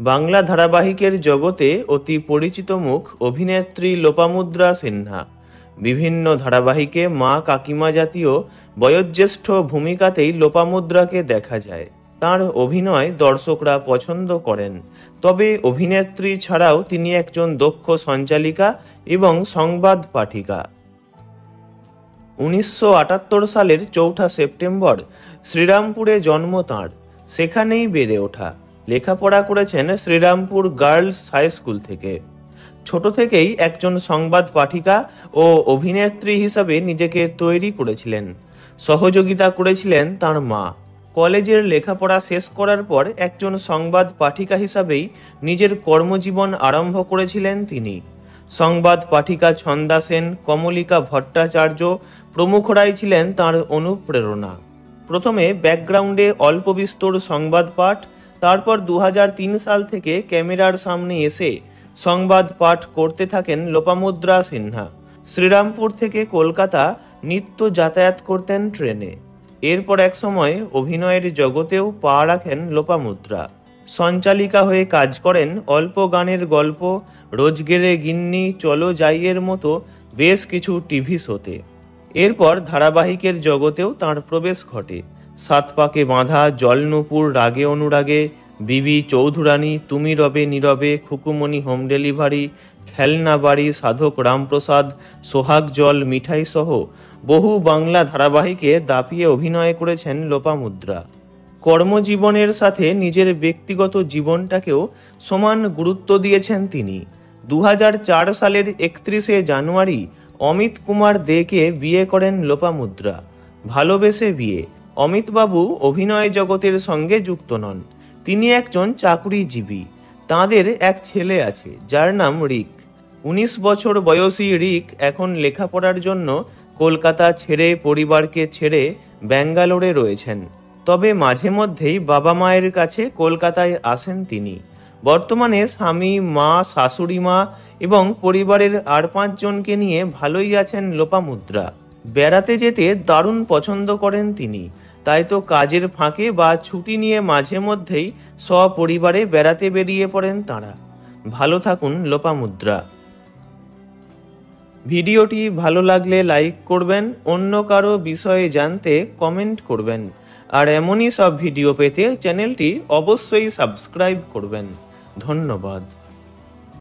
বাংলা ধারাবাহিকের জগতে অতি পরিচিত মুখ অভিনেত্রী লোপামুদ্রা সিনহা। বিভিন্ন ধারাবাহিকে মা কাকিমা জাতীয় বয়োজ্যেষ্ঠ ভূমিকাতেই লোপামুদ্রাকে দেখা যায়। তার অভিনয় দর্শকরা পছন্দ করেন। তবে অভিনেত্রী ছাড়াও তিনি একজন দক্ষ সঞ্চালিকা এবং সংবাদ পাঠিকা। 1978 সালের 4 সেপ্টেম্বর শ্রীরামপুরে জন্ম তাঁর। সেখানেই বেড়ে ওঠা। লেখাপড়া করেছেন শ্রীরামপুর গার্লস হাই স্কুল থেকে। ছোট থেকেই একজন সংবাদ পাঠিকা ও অভিনেত্রী হিসাবে নিজেকে তৈরি করেছিলেন। সহযোগিতা করেছিলেন তার মা। কলেজের লেখাপড়া শেষ করার পর একজন সংবাদ পাঠিকা হিসাবেই নিজের কর্মজীবন আরম্ভ করেছিলেন তিনি। সংবাদ পাঠিকা ছন্দা সেন, কমলিকা ভট্টাচার্য প্রমুখরাই ছিলেন তাঁর অনুপ্রেরণা। প্রথমে ব্যাকগ্রাউন্ডে অল্প বিস্তর সংবাদ পাঠ, তারপর 2003 সাল থেকে ক্যামেরার সামনে এসে সংবাদ পাঠ করতে থাকেন লোপামুদ্রা সিনহা। শ্রীরামপুর থেকে কলকাতা নিত্য যাতায়াত করতেন ট্রেনে। এরপর এক সময় অভিনয়ের জগতেও পা রাখেন লোপামুদ্রা। সঞ্চালিকা হয়ে কাজ করেন অল্প গানের গল্প, রোজগেরে গিন্নি, চলো যাইয়ের মতো বেশ কিছু টিভি শোতে। এরপর ধারাবাহিকের জগতেও তাঁর প্রবেশ ঘটে। সাত পাকে বাঁধা, জলনুপুর, রাগে অনুরাগে, বিবি চৌধুরানী, তুমি রবে নীরবে, খুকুমণি হোম ডেলিভারি, খেলনা বাড়ি, সাধক রামপ্রসাদ, সোহাগ জল, মিঠাই সহ বহু বাংলা ধারাবাহিকে দাপিয়ে অভিনয় করেছেন লোপামুদ্রা। কর্মজীবনের সাথে নিজের ব্যক্তিগত জীবনটাকেও সমান গুরুত্ব দিয়েছেন তিনি। 2004 সালের 31 জানুয়ারি অমিত কুমার দেকে বিয়ে করেন লোপামুদ্রা। ভালোবেসে বিয়ে। অমিতবাবু অভিনয় জগতের সঙ্গে যুক্ত নন। তিনি একজন চাকুরিজীবী। তাঁদের এক ছেলে আছে যার নাম রিক। 19 বছর বয়সী রিক এখন লেখাপড়ার জন্য কলকাতা ছেড়ে, পরিবারকে ছেড়ে ব্যাঙ্গালোরে রয়েছেন। তবে মাঝে মধ্যেই বাবা মায়ের কাছে কলকাতায় আসেন তিনি। বর্তমানে স্বামী, মা, শাশুড়ি মা এবং পরিবারের আর 5 জনকে নিয়ে ভালোই আছেন লোপামুদ্রা। বেড়াতে যেতে দারুণ পছন্দ করেন তিনি। তাই তো কাজের ফাঁকে বা ছুটি নিয়ে মাঝে মধ্যেই সপরিবারে বেড়াতে বেরিয়ে পড়েন তাঁরা। ভালো থাকুন লোপামুদ্রা। ভিডিওটি ভালো লাগলে লাইক করবেন, অন্য কারো বিষয়ে জানতে কমেন্ট করবেন। আর এমনই সব ভিডিও পেতে চ্যানেলটি অবশ্যই সাবস্ক্রাইব করবেন। ধন্যবাদ।